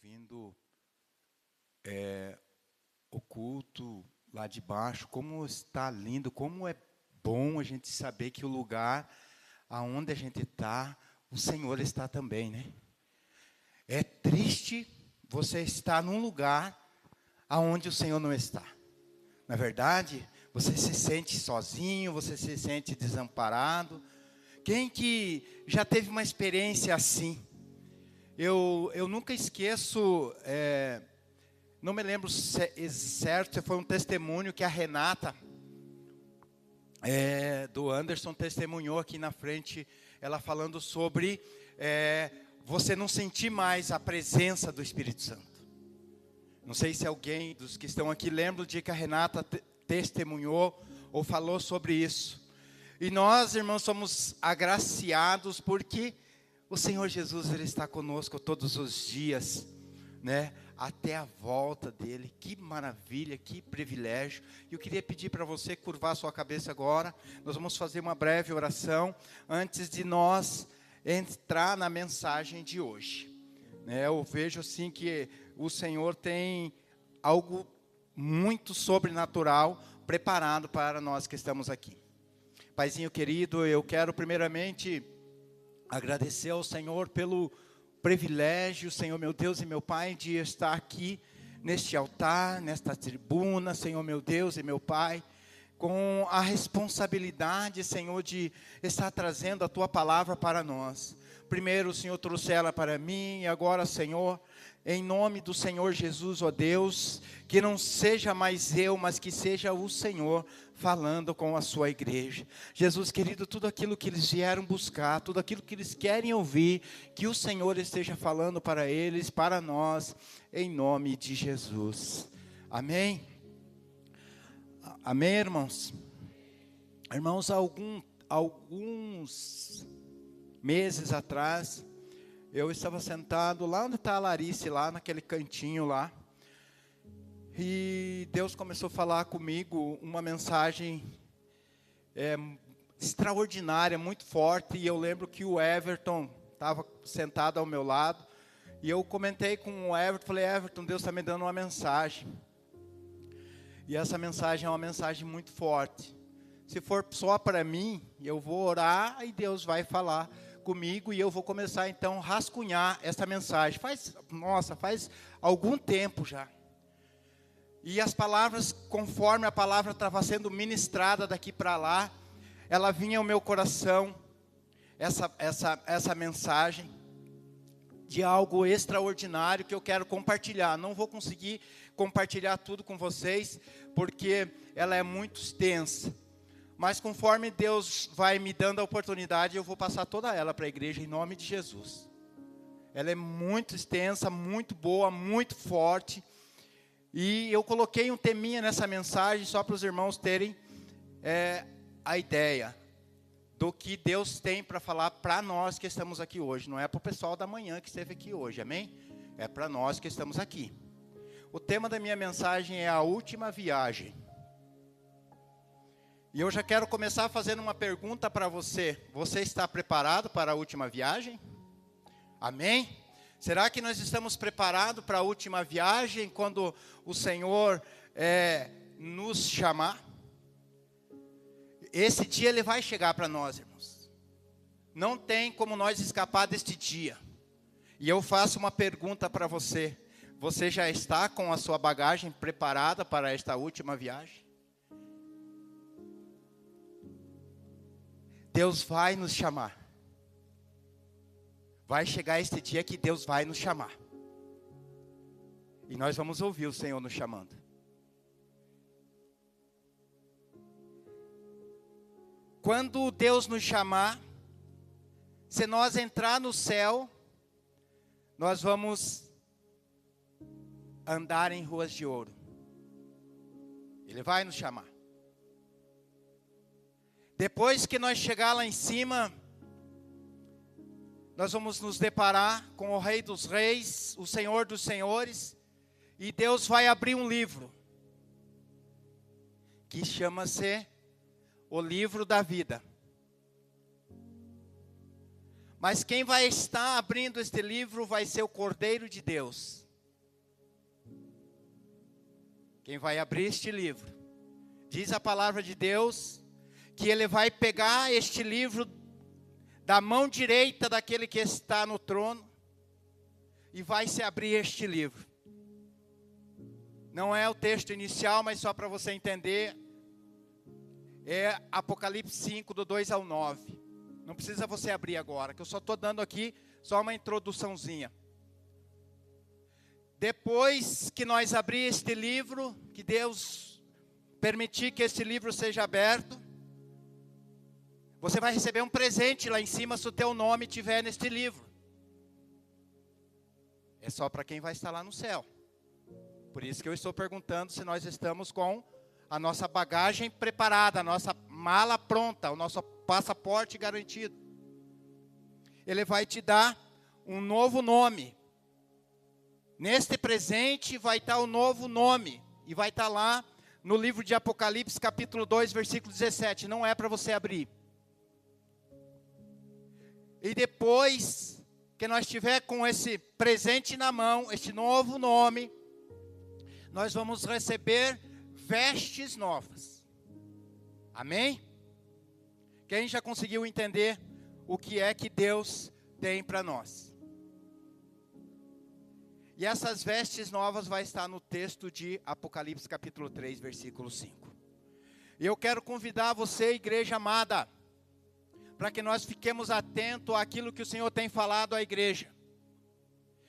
ouvindo o culto lá de baixo, como está lindo, como é bom a gente saber que o lugar aonde a gente está, o Senhor está também, né? É triste você estar num lugar aonde o Senhor não está. Na verdade, você se sente sozinho, você se sente desamparado. Quem que já teve uma experiência assim? Eu nunca esqueço, não me lembro certo, se foi um testemunho que a Renata, do Anderson, testemunhou aqui na frente, ela falando sobre você não sentir mais a presença do Espírito Santo. Não sei se alguém dos que estão aqui lembra do dia que a Renata testemunhou ou falou sobre isso. E nós, irmãos, somos agraciados porque o Senhor Jesus, Ele está conosco todos os dias, né? Até a volta dEle. Que maravilha, que privilégio. E eu queria pedir para você curvar a sua cabeça agora. Nós vamos fazer uma breve oração antes de nós entrar na mensagem de hoje. Eu vejo assim que o Senhor tem algo muito sobrenatural preparado para nós que estamos aqui. Paizinho querido, eu quero primeiramente agradecer ao Senhor pelo privilégio, Senhor meu Deus e meu Pai, de estar aqui neste altar, nesta tribuna, Senhor meu Deus e meu Pai, com a responsabilidade, Senhor, de estar trazendo a Tua palavra para nós. Primeiro o Senhor trouxe ela para mim, e agora, Senhor, em nome do Senhor Jesus, ó Deus, que não seja mais eu, mas que seja o Senhor falando com a sua igreja. Jesus querido, tudo aquilo que eles vieram buscar, tudo aquilo que eles querem ouvir, que o Senhor esteja falando para eles, para nós, em nome de Jesus. Amém? Amém, irmãos? Irmãos, alguns meses atrás, eu estava sentado lá onde está a Larice, lá naquele cantinho lá. E Deus começou a falar comigo uma mensagem extraordinária, muito forte. E eu lembro que o Everton estava sentado ao meu lado. E eu comentei com o Everton, falei, Everton, Deus está me dando uma mensagem. E essa mensagem é uma mensagem muito forte. Se for só para mim, eu vou orar e Deus vai falar comigo, e eu vou começar então a rascunhar essa mensagem. Faz algum tempo já. E as palavras, conforme a palavra estava sendo ministrada daqui para lá, ela vinha ao meu coração, essa mensagem de algo extraordinário que eu quero compartilhar. Não vou conseguir compartilhar tudo com vocês, porque ela é muito extensa. Mas conforme Deus vai me dando a oportunidade, eu vou passar toda ela para a igreja em nome de Jesus. Ela é muito extensa, muito boa, muito forte. E eu coloquei um teminha nessa mensagem só para os irmãos terem a ideia do que Deus tem para falar para nós que estamos aqui hoje. Não é para o pessoal da manhã que esteve aqui hoje, amém? É para nós que estamos aqui. O tema da minha mensagem é a última viagem. E eu já quero começar fazendo uma pergunta para você. Você está preparado para a última viagem? Amém? Será que nós estamos preparados para a última viagem quando o Senhor nos chamar? Esse dia Ele vai chegar para nós, irmãos. Não tem como nós escapar deste dia. E eu faço uma pergunta para você. Você já está com a sua bagagem preparada para esta última viagem? Deus vai nos chamar. Vai chegar este dia que Deus vai nos chamar. E nós vamos ouvir o Senhor nos chamando. Quando Deus nos chamar, se nós entrar no céu, nós vamos andar em ruas de ouro. Ele vai nos chamar. Depois que nós chegar lá em cima, nós vamos nos deparar com o Rei dos Reis, o Senhor dos Senhores, e Deus vai abrir um livro, que chama-se o livro da vida. Mas quem vai estar abrindo este livro vai ser o Cordeiro de Deus. quem vai abrir este livro, diz a palavra de Deus, que ele vai pegar este livro da mão direita daquele que está no trono, e vai se abrir este livro. Não é o texto inicial, mas só para você entender, é Apocalipse 5, do 2 ao 9. Não precisa você abrir agora, que eu só estou dando aqui só uma introduçãozinha. Depois que nós abrir este livro, que Deus permitir que este livro seja aberto, você vai receber um presente lá em cima se o teu nome estiver neste livro. É só para quem vai estar lá no céu. Por isso que eu estou perguntando se nós estamos com a nossa bagagem preparada, a nossa mala pronta, o nosso passaporte garantido. Ele vai te dar um novo nome. Neste presente vai estar o novo nome. E vai estar lá no livro de Apocalipse, capítulo 2, versículo 17. Não é para você abrir. E depois que nós tiver com esse presente na mão, este novo nome, nós vamos receber vestes novas. Amém? Quem já conseguiu entender o que é que Deus tem para nós? E essas vestes novas vai estar no texto de Apocalipse capítulo 3, versículo 5. E eu quero convidar você, igreja amada, para que nós fiquemos atentos àquilo que o Senhor tem falado à igreja.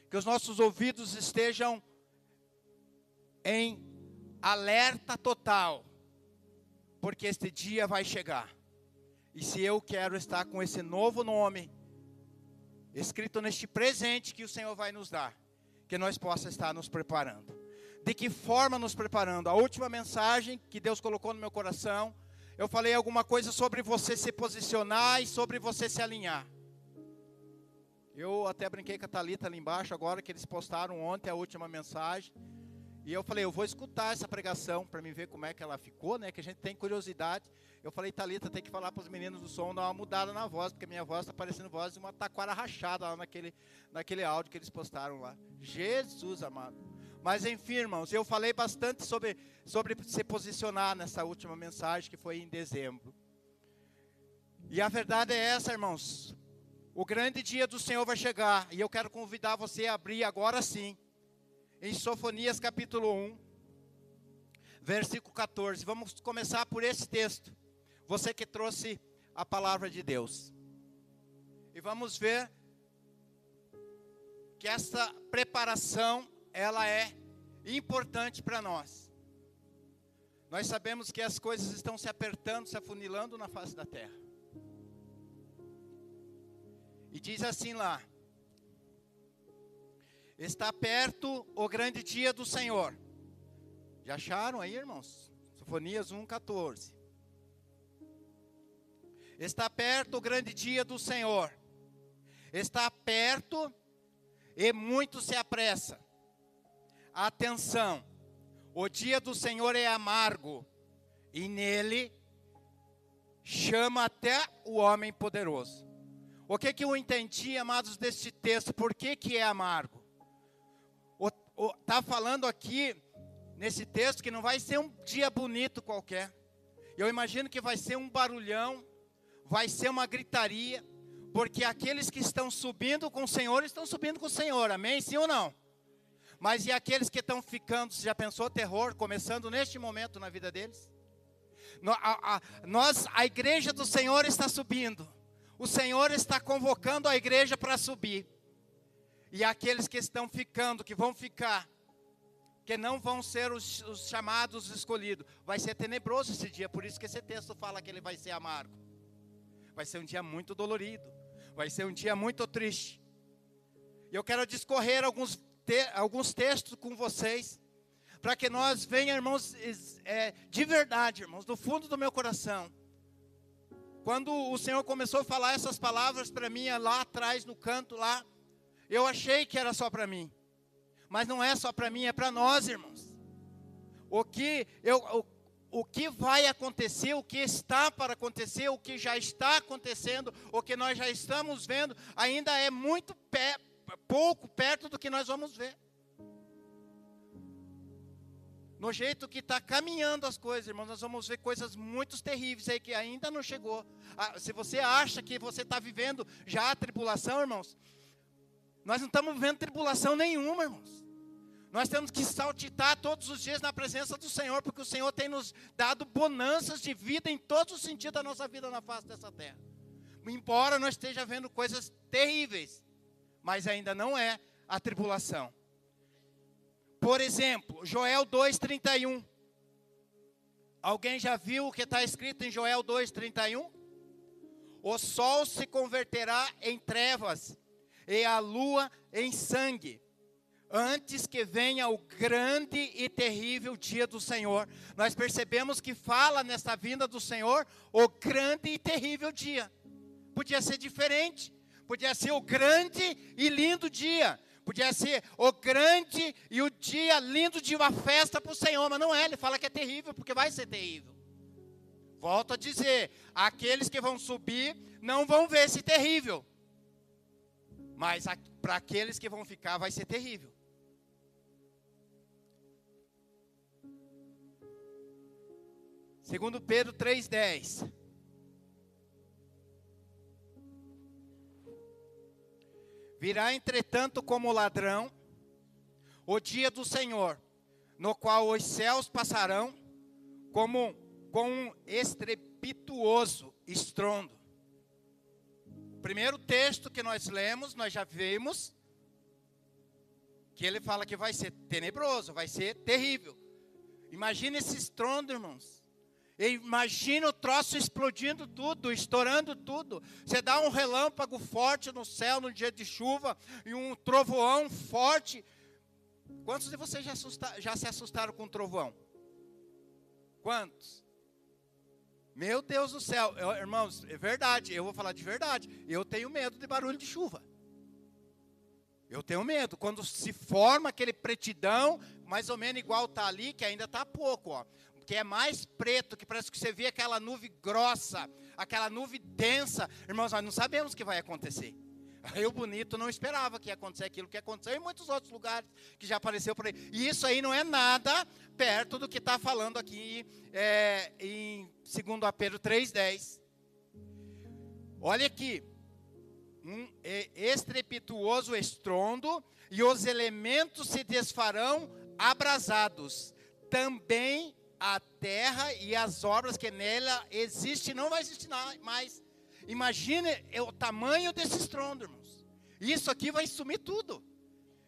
Que os nossos ouvidos estejam em alerta total, porque este dia vai chegar. E se eu quero estar com esse novo nome, escrito neste presente que o Senhor vai nos dar, que nós possamos estar nos preparando. De que forma nos preparando? A última mensagem que Deus colocou no meu coração, eu falei alguma coisa sobre você se posicionar e sobre você se alinhar. Eu até brinquei com a Thalita ali embaixo, agora que eles postaram ontem a última mensagem. E eu falei, eu vou escutar essa pregação para me ver como é que ela ficou, né? Que a gente tem curiosidade. Eu falei, Thalita, tem que falar para os meninos do som dar uma mudada na voz, porque minha voz está parecendo voz de uma taquara rachada lá naquele áudio que eles postaram lá. Jesus amado. Mas enfim, irmãos, eu falei bastante sobre se posicionar nessa última mensagem que foi em dezembro. E a verdade é essa, irmãos. O grande dia do Senhor vai chegar. E eu quero convidar você a abrir agora sim. Em Sofonias capítulo 1, versículo 14. Vamos começar por esse texto. Você que trouxe a palavra de Deus. E vamos ver que essa preparação, ela é importante para nós. Nós sabemos que as coisas estão se apertando, se afunilando na face da terra. E diz assim lá: está perto o grande dia do Senhor. Já acharam aí, irmãos? Sofonias 1:14. Está perto o grande dia do Senhor. Está perto e muito se apressa. Atenção, o dia do Senhor é amargo, e nele chama até o homem poderoso. O que eu entendi, amados, deste texto? Por que é amargo? Está falando aqui, nesse texto, que não vai ser um dia bonito qualquer. Eu imagino que vai ser um barulhão, vai ser uma gritaria, porque aqueles que estão subindo com o Senhor, estão subindo com o Senhor, amém? Sim ou não? Mas e aqueles que estão ficando, você já pensou terror, começando neste momento na vida deles? A igreja do Senhor está subindo, o Senhor está convocando a igreja para subir. E aqueles que estão ficando, que vão ficar, que não vão ser os chamados escolhidos, vai ser tenebroso esse dia, por isso que esse texto fala que ele vai ser amargo. Vai ser um dia muito dolorido, vai ser um dia muito triste. E eu quero discorrer alguns textos com vocês, para que nós venhamos, irmãos, de verdade, irmãos, do fundo do meu coração. Quando o Senhor começou a falar essas palavras para mim, lá atrás, no canto lá, eu achei que era só para mim. Mas não é só para mim, é para nós, irmãos. O que vai acontecer, o que está para acontecer, o que já está acontecendo, o que nós já estamos vendo, ainda é muito pouco perto do que nós vamos ver. no jeito que está caminhando as coisas, irmãos, nós vamos ver coisas muito terríveis aí que ainda não chegou. Se você acha que você está vivendo já a tribulação, irmãos, nós não estamos vivendo tribulação nenhuma, irmãos. Nós temos que saltitar todos os dias na presença do Senhor, porque o Senhor tem nos dado bonanças de vida em todos os sentidos da nossa vida na face dessa terra. Embora nós esteja vendo coisas terríveis, mas ainda não é a tribulação. Por exemplo, Joel 2:31. Alguém já viu o que está escrito em Joel 2:31? O sol se converterá em trevas e a lua em sangue, antes que venha o grande e terrível dia do Senhor. Nós percebemos que fala nessa vinda do Senhor o grande e terrível dia. Podia ser diferente, podia ser o grande e lindo dia. Podia ser o grande e o dia lindo de uma festa para o Senhor, mas não é, ele fala que é terrível, porque vai ser terrível. Volto a dizer, aqueles que vão subir não vão ver esse terrível, mas para aqueles que vão ficar vai ser terrível. Segundo Pedro 3:10. Virá, entretanto, como ladrão, o dia do Senhor, no qual os céus passarão com um estrepitoso estrondo. O primeiro texto que nós lemos, nós já vimos, que ele fala que vai ser tenebroso, vai ser terrível. Imagina esse estrondo, irmãos. Imagina o troço explodindo tudo, estourando tudo. Você dá um relâmpago forte no céu no dia de chuva e um trovoão forte. Quantos de vocês já se assustaram com um trovão? Quantos? Meu Deus do céu, irmãos, é verdade, eu vou falar de verdade. Eu tenho medo de barulho de chuva. Eu tenho medo. Quando se forma aquele pretidão, mais ou menos igual está ali, que ainda está pouco, ó. Que é mais preto, que parece que você vê aquela nuvem grossa, aquela nuvem densa. Irmãos, nós não sabemos o que vai acontecer. Aí o Bonito não esperava que ia acontecer aquilo que aconteceu em muitos outros lugares que já apareceu por aí. E isso aí não é nada perto do que está falando aqui em 2 Pedro 3:10. Olha aqui, um estrepitoso estrondo e os elementos se desfarão abrasados. Também a terra e as obras que nela existem não vai existir mais. Imagine o tamanho desse estrondo, irmãos. Isso aqui vai sumir tudo.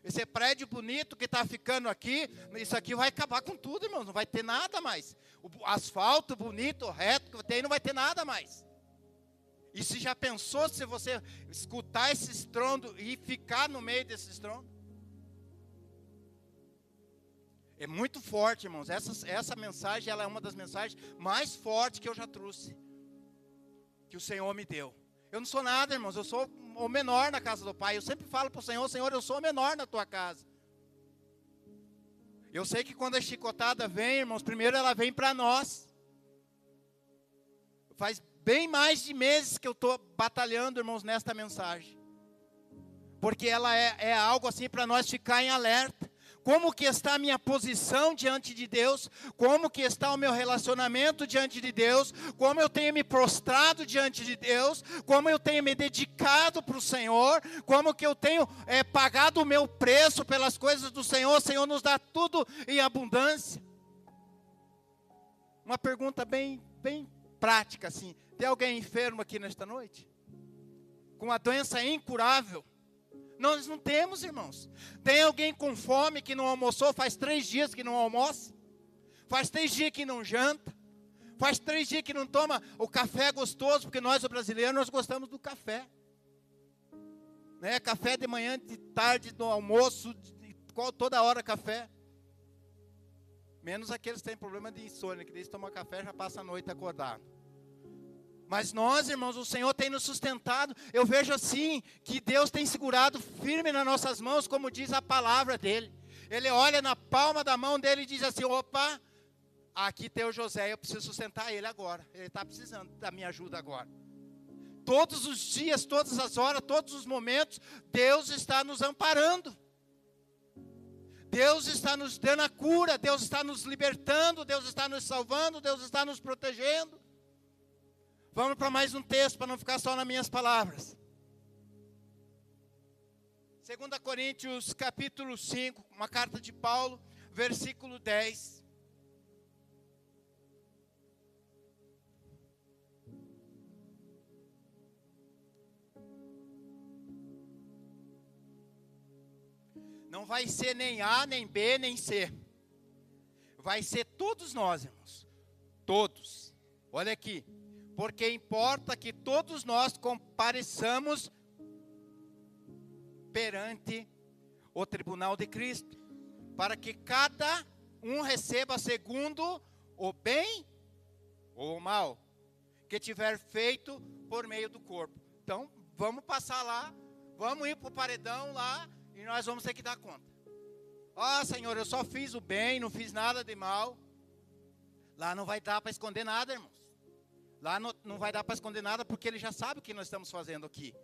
Esse prédio bonito que está ficando aqui, isso aqui vai acabar com tudo, irmãos. Não vai ter nada mais. O asfalto bonito, reto que tem, não vai ter nada mais. E se já pensou se você escutar esse estrondo e ficar no meio desse estrondo? É muito forte, irmãos. Essa mensagem, ela é uma das mensagens mais fortes que eu já trouxe. Que o Senhor me deu. Eu não sou nada, irmãos. Eu sou o menor na casa do Pai. Eu sempre falo para o Senhor, Senhor, eu sou o menor na tua casa. Eu sei que quando a chicotada vem, irmãos, primeiro ela vem para nós. Faz bem mais de meses que eu estou batalhando, irmãos, nesta mensagem. Porque ela é algo assim para nós ficar em alerta. Como que está a minha posição diante de Deus? Como que está o meu relacionamento diante de Deus? Como eu tenho me prostrado diante de Deus? Como eu tenho me dedicado para o Senhor? Como que eu tenho pagado o meu preço pelas coisas do Senhor? O Senhor nos dá tudo em abundância. Uma pergunta bem prática assim. Tem alguém enfermo aqui nesta noite? Com uma doença incurável? Nós não temos, irmãos. Tem alguém com fome que não almoçou, faz 3 dias que não almoça, faz 3 dias que não janta, faz 3 dias que não toma o café gostoso, porque nós, os brasileiros, nós gostamos do café. Né? Café de manhã, de tarde, no almoço, toda hora café. Menos aqueles que têm problema de insônia, que eles tomam café e já passam a noite acordado. Mas nós, irmãos, o Senhor tem nos sustentado. Eu vejo assim, que Deus tem segurado firme nas nossas mãos, como diz a palavra dEle. Ele olha na palma da mão dEle e diz assim, opa, aqui tem o José, eu preciso sustentar ele agora. Ele está precisando da minha ajuda agora. Todos os dias, todas as horas, todos os momentos, Deus está nos amparando. Deus está nos dando a cura, Deus está nos libertando, Deus está nos salvando, Deus está nos protegendo. Vamos para mais um texto, para não ficar só nas minhas palavras. 2 Coríntios capítulo 5, uma carta de Paulo, versículo 10. Não vai ser nem A, nem B, nem C. Vai ser todos nós, irmãos. Todos. Olha aqui. Porque importa que todos nós compareçamos perante o tribunal de Cristo, para que cada um receba segundo o bem ou o mal que tiver feito por meio do corpo. Então, vamos passar lá, vamos ir para o paredão lá, e nós vamos ter que dar conta. Senhor, eu só fiz o bem, não fiz nada de mal. Lá não vai dar para esconder nada, irmãos. Lá não vai dar para esconder nada, porque Ele já sabe o que nós estamos fazendo aqui.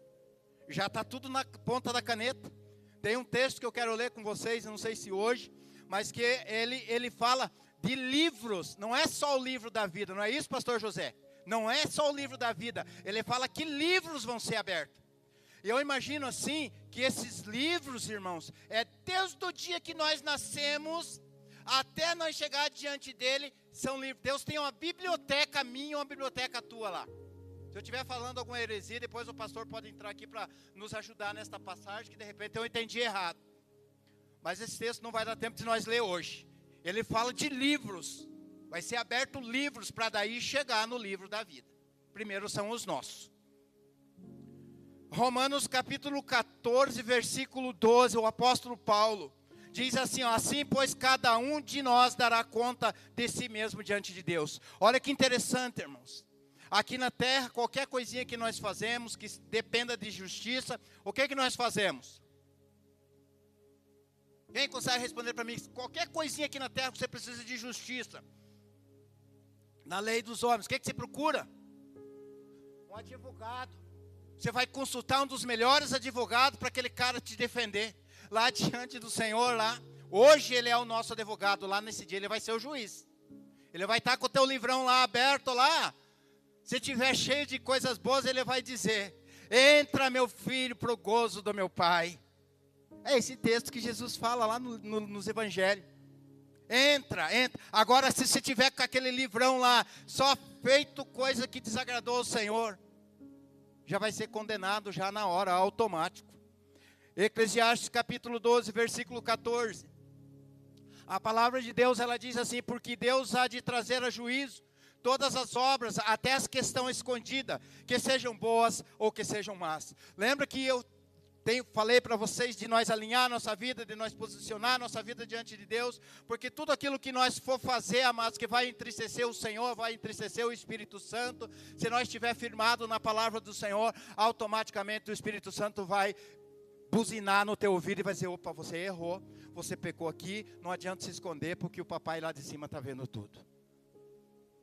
Já está tudo na ponta da caneta. Tem um texto que eu quero ler com vocês, não sei se hoje, mas que ele fala de livros. Não é só o livro da vida, não é isso, pastor José? Não é só o livro da vida. Ele fala que livros vão ser abertos. E eu imagino assim, que esses livros, irmãos, desde o dia que nós nascemos, até nós chegar diante dele, são livros. Deus tem uma biblioteca minha e uma biblioteca tua lá. Se eu estiver falando alguma heresia, depois o pastor pode entrar aqui para nos ajudar nesta passagem, que de repente eu entendi errado. Mas esse texto não vai dar tempo de nós ler hoje. Ele fala de livros. Vai ser aberto livros para daí chegar no livro da vida. Primeiro são os nossos. Romanos capítulo 14, versículo 12, o apóstolo Paulo diz assim, assim pois cada um de nós dará conta de si mesmo diante de Deus. Olha que interessante, irmãos. Aqui na terra, qualquer coisinha que nós fazemos, que dependa de justiça, o que nós fazemos? Quem consegue responder para mim? Qualquer coisinha aqui na terra, você precisa de justiça. Na lei dos homens, o que você procura? Um advogado. Você vai consultar um dos melhores advogados para aquele cara te defender. Lá diante do Senhor, lá. Hoje ele é o nosso advogado, lá nesse dia ele vai ser o juiz. Ele vai estar com o teu livrão lá aberto lá. Se estiver cheio de coisas boas, ele vai dizer, entra meu filho para o gozo do meu pai. É esse texto que Jesus fala lá nos evangelhos. Entra. Agora se você tiver com aquele livrão lá, só feito coisa que desagradou ao Senhor, já vai ser condenado já na hora, automático. Eclesiastes capítulo 12, versículo 14. A palavra de Deus, ela diz assim, porque Deus há de trazer a juízo todas as obras, até as que estão escondidas, que sejam boas ou que sejam más. Lembra que eu falei para vocês de nós alinhar a nossa vida, de nós posicionar a nossa vida diante de Deus, porque tudo aquilo que nós for fazer, amados, que vai entristecer o Senhor, vai entristecer o Espírito Santo, se nós estiver firmado na palavra do Senhor, automaticamente o Espírito Santo vai buzinar no teu ouvido e vai dizer, opa, você errou, você pecou aqui, não adianta se esconder, porque o papai lá de cima está vendo tudo.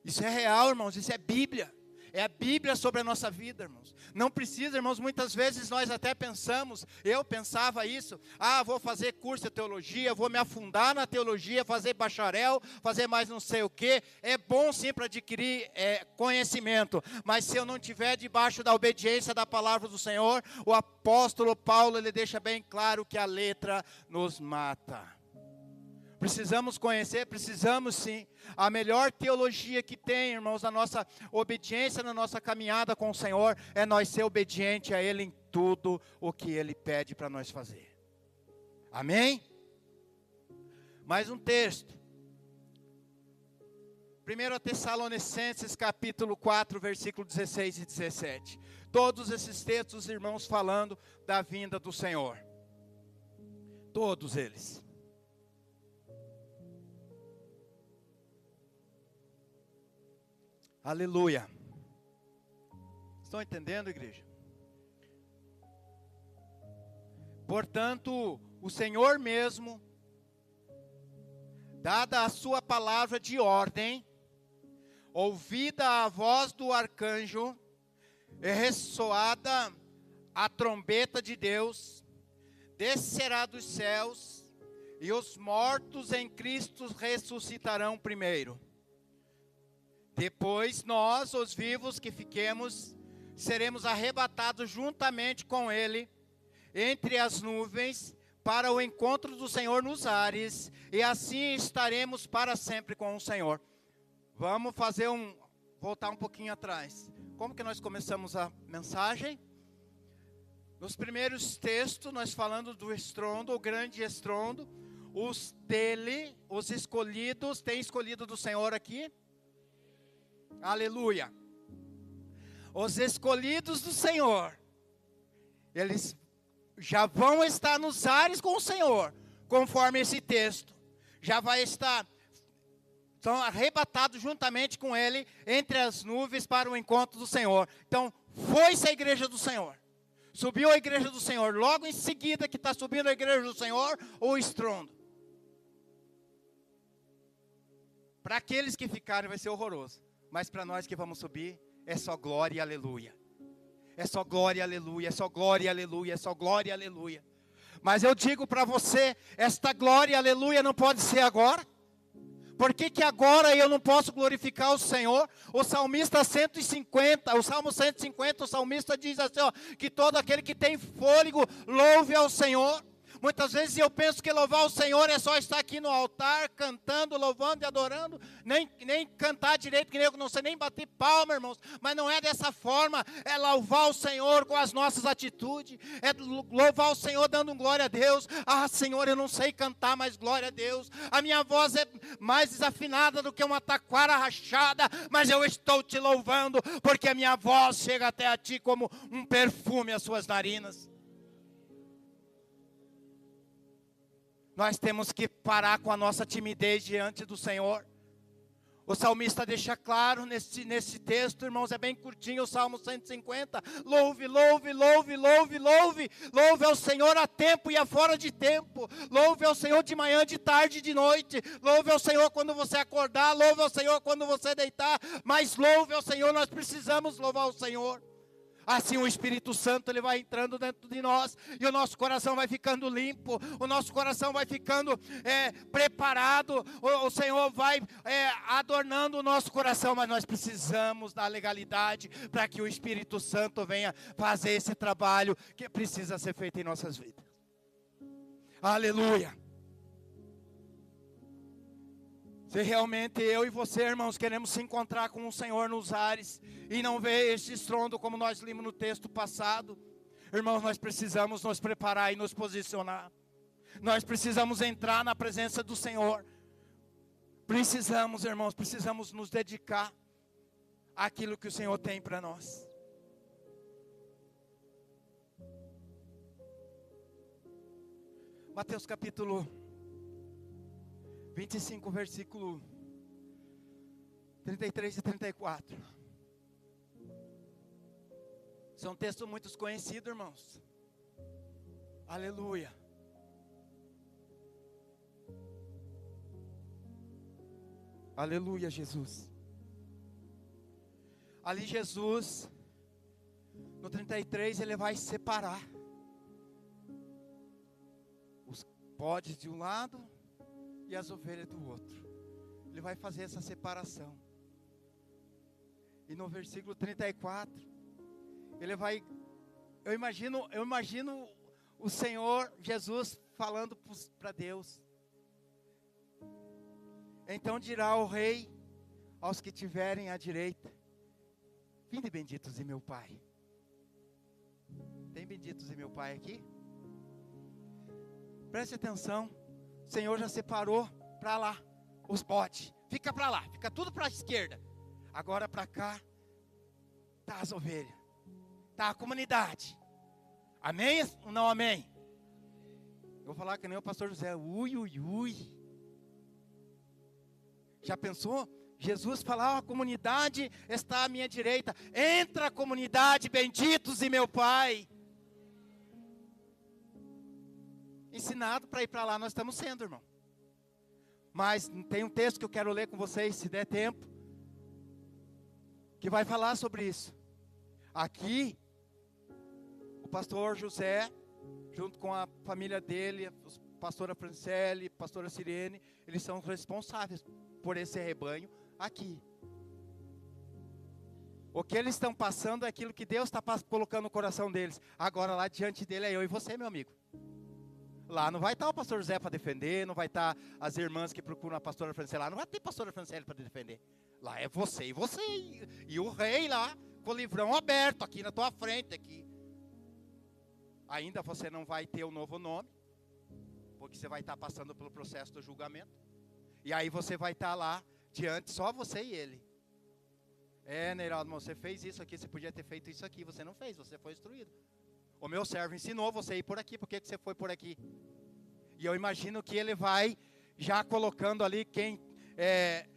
Isso é real, irmãos, isso é Bíblia. É a Bíblia sobre a nossa vida, irmãos. Não precisa, irmãos, muitas vezes nós até pensamos, eu pensava isso, vou fazer curso de teologia, vou me afundar na teologia, fazer bacharel, fazer mais não sei o quê. É bom sim para adquirir conhecimento, mas se eu não estiver debaixo da obediência da palavra do Senhor, o apóstolo Paulo, ele deixa bem claro que a letra nos mata. Precisamos conhecer, precisamos sim. A melhor teologia que tem, irmãos, na nossa obediência, na nossa caminhada com o Senhor, é nós ser obediente a Ele em tudo o que Ele pede para nós fazer. Amém? Mais um texto. 1 Tessalonicenses capítulo 4, versículo 16 e 17. Todos esses textos, irmãos, falando da vinda do Senhor. Todos eles. Aleluia. Estão entendendo, igreja? Portanto, o Senhor mesmo, dada a sua palavra de ordem, ouvida a voz do arcanjo, e ressoada a trombeta de Deus, descerá dos céus, E os mortos em Cristo ressuscitarão primeiro. Depois nós, os vivos que fiquemos, seremos arrebatados juntamente com Ele, entre as nuvens, para o encontro do Senhor nos ares, e assim estaremos para sempre com o Senhor. Vamos voltar um pouquinho atrás. Como que nós começamos a mensagem? Nos primeiros textos, nós falando do estrondo, o grande estrondo, os escolhidos, tem escolhido do Senhor aqui? Aleluia. Os escolhidos do Senhor, eles já vão estar nos ares com o Senhor, conforme esse texto. Já vai estar, são arrebatados juntamente com Ele, entre as nuvens para o encontro do Senhor. Então, foi-se a igreja do Senhor. Subiu a igreja do Senhor. Logo em seguida que está subindo a igreja do Senhor, o estrondo. Para aqueles que ficarem vai ser horroroso. Mas para nós que vamos subir, é só glória e aleluia. É só glória e aleluia, é só glória e aleluia, é só glória e aleluia. Mas eu digo para você, esta glória e aleluia não pode ser agora. Por que agora eu não posso glorificar o Senhor? O salmista 150, o Salmo 150, o salmista diz assim, ó, que todo aquele que tem fôlego, louve ao Senhor. Muitas vezes eu penso que louvar o Senhor é só estar aqui no altar, cantando, louvando e adorando, nem cantar direito, que eu não sei nem bater palma, irmãos, mas não é dessa forma, é louvar o Senhor com as nossas atitudes, é louvar o Senhor dando glória a Deus. Ah, Senhor, eu não sei cantar, mas glória a Deus, a minha voz é mais desafinada do que uma taquara rachada, mas eu estou te louvando, porque a minha voz chega até a ti como um perfume às suas narinas. Nós temos que parar com a nossa timidez diante do Senhor. O salmista deixa claro nesse texto, irmãos, é bem curtinho o Salmo 150. Louve, louve, louve, louve, louve. Louve ao Senhor a tempo e a fora de tempo. Louve ao Senhor de manhã, de tarde e de noite. Louve ao Senhor quando você acordar. Louve ao Senhor quando você deitar. Mas louve ao Senhor, nós precisamos louvar o Senhor. Assim o Espírito Santo ele vai entrando dentro de nós e o nosso coração vai ficando limpo, o nosso coração vai ficando preparado, o Senhor vai adornando o nosso coração, mas nós precisamos da legalidade para que o Espírito Santo venha fazer esse trabalho que precisa ser feito em nossas vidas. Aleluia! Se realmente eu e você, irmãos, queremos se encontrar com o Senhor nos ares e não ver este estrondo como nós lemos no texto passado, irmãos, nós precisamos nos preparar e nos posicionar. Nós precisamos entrar na presença do Senhor. Precisamos, irmãos, precisamos nos dedicar àquilo que o Senhor tem para nós. Mateus capítulo 25, versículo 33 e 34. São textos muito conhecidos, irmãos. Aleluia. Aleluia, Jesus. Ali Jesus, no 33, ele vai separar os bodes de um lado e as ovelhas do outro. Ele vai fazer essa separação. E no versículo 34, ele vai, eu imagino o Senhor Jesus falando para Deus. Então dirá o rei aos que tiverem à direita: vinde benditos de meu Pai. Tem benditos de meu Pai aqui? Preste atenção. O Senhor já separou para lá os bodes. Fica para lá, fica tudo para a esquerda. Agora para cá está as ovelhas, está a comunidade. Amém ou não amém? Eu vou falar que nem o pastor José. Ui, ui, ui. Já pensou? Jesus falar, a comunidade está à minha direita. Entra a comunidade, benditos de meu Pai. Ensinado para ir para lá nós estamos sendo, irmão. Mas tem um texto que eu quero ler com vocês, se der tempo, que vai falar sobre isso. Aqui, o pastor José, junto com a família dele, pastora Franciele, pastora Sirene, eles são responsáveis por esse rebanho aqui. O que eles estão passando é aquilo que Deus está colocando no coração deles. Agora lá diante dele é eu e você, meu amigo. Lá não vai estar o pastor José para defender, não vai estar as irmãs que procuram a pastora Franciele lá, não vai ter pastora Franciele para defender. Lá é você e o rei lá, com o livrão aberto aqui na tua frente. Aqui. Ainda você não vai ter o novo nome, porque você vai estar passando pelo processo do julgamento. E aí você vai estar lá diante, só você e ele. Neiraldo, você fez isso aqui, você podia ter feito isso aqui, você não fez, você foi instruído. O meu servo ensinou você a ir por aqui, por que você foi por aqui? E eu imagino que ele vai já colocando ali quem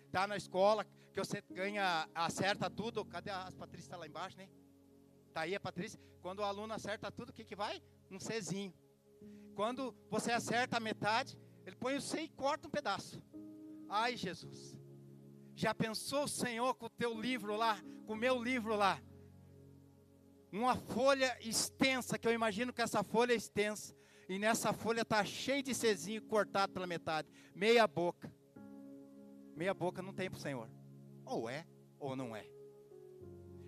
está na escola, que você ganha, acerta tudo. Cadê as Patrícia? Está lá embaixo, né? Está aí a Patrícia. Quando o aluno acerta tudo, o que vai? Um Czinho. Quando você acerta a metade, ele põe o C e corta um pedaço. Ai, Jesus. Já pensou, Senhor, com o teu livro lá, com o meu livro lá? Uma folha extensa, que eu imagino que essa folha é extensa. E nessa folha está cheio de Czinho cortado pela metade. Meia boca. Meia boca não tem para o Senhor. Ou é, ou não é.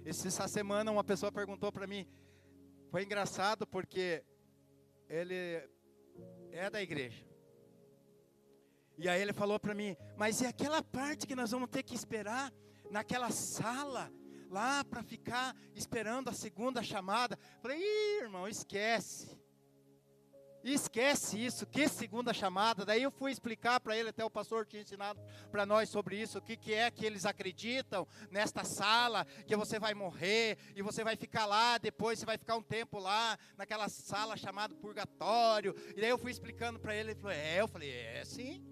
Essa semana uma pessoa perguntou para mim. Foi engraçado porque ele é da igreja. E aí ele falou para mim, mas e aquela parte que nós vamos ter que esperar naquela sala, lá para ficar esperando a segunda chamada? Falei, irmão, esquece. Esquece isso, que segunda chamada. Daí eu fui explicar para ele, até o pastor tinha ensinado para nós sobre isso, o que é que eles acreditam nesta sala, que você vai morrer, e você vai ficar lá, depois você vai ficar um tempo lá, naquela sala chamada purgatório. E daí eu fui explicando para ele, ele falou, eu falei, sim.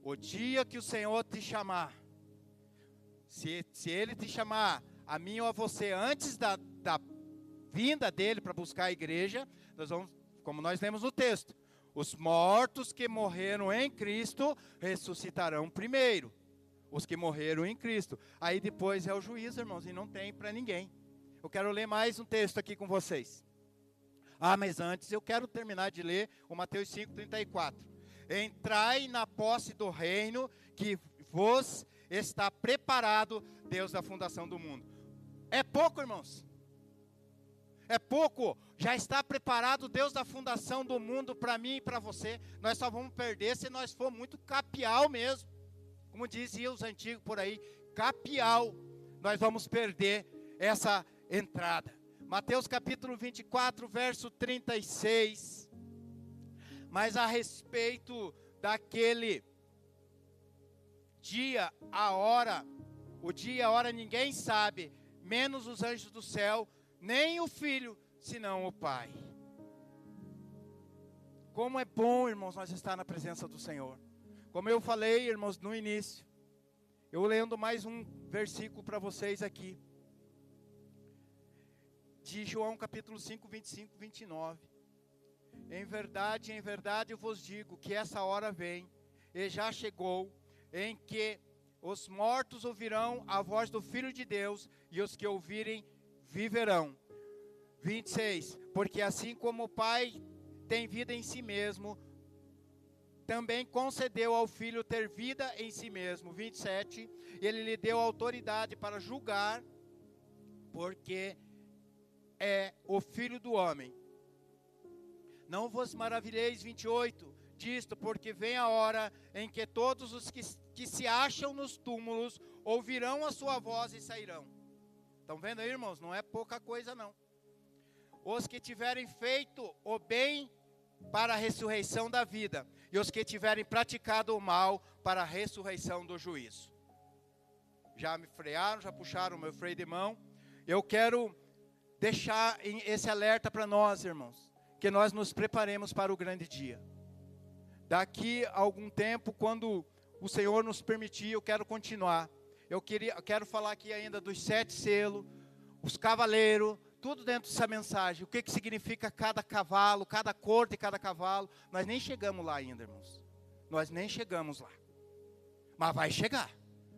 O dia que o Senhor te chamar, se Ele te chamar, a mim ou a você, antes da vinda dEle para buscar a igreja, nós vamos, como nós lemos no texto, os mortos que morreram em Cristo ressuscitarão primeiro. Os que morreram em Cristo. Aí depois é o juízo, irmãos, e não tem para ninguém. Eu quero ler mais um texto aqui com vocês. Mas antes eu quero terminar de ler o Mateus 5:34. Entrai na posse do reino que vos está preparado, Deus da fundação do mundo. É pouco, irmãos. É pouco. Já está preparado Deus da fundação do mundo para mim e para você. Nós só vamos perder se nós for muito capial mesmo. Como diziam os antigos por aí, capial. Nós vamos perder essa entrada. Mateus capítulo 24, verso 36. Mas a respeito daquele dia, a hora, o dia e a hora ninguém sabe, menos os anjos do céu, nem o Filho, senão o Pai. Como é bom, irmãos, nós estar na presença do Senhor. Como eu falei, irmãos, no início, eu lendo mais um versículo para vocês aqui. De João capítulo 5, 25, 29. Em verdade eu vos digo que essa hora vem, e já chegou, em que os mortos ouvirão a voz do Filho de Deus, e os que ouvirem viverão. 26. Porque assim como o Pai tem vida em si mesmo, também concedeu ao Filho ter vida em si mesmo. 27. Ele lhe deu autoridade para julgar, porque é o Filho do homem. Não vos maravilheis, 28, disto, porque vem a hora em que todos os que se acham nos túmulos ouvirão a sua voz e sairão. Estão vendo aí, irmãos? Não é pouca coisa, não. Os que tiverem feito o bem para a ressurreição da vida, e os que tiverem praticado o mal para a ressurreição do juízo. Já me frearam, já puxaram o meu freio de mão. Eu quero deixar esse alerta para nós, irmãos, que nós nos preparemos para o grande dia. Daqui a algum tempo, quando o Senhor nos permitir, eu quero continuar. Eu quero falar aqui ainda dos 7 selos, os cavaleiros, tudo dentro dessa mensagem. O que significa cada cavalo, cada cor de cada cavalo. Nós nem chegamos lá ainda, irmãos. Nós nem chegamos lá. Mas vai chegar.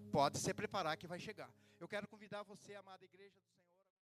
Pode se preparar que vai chegar. Eu quero convidar você, amada igreja.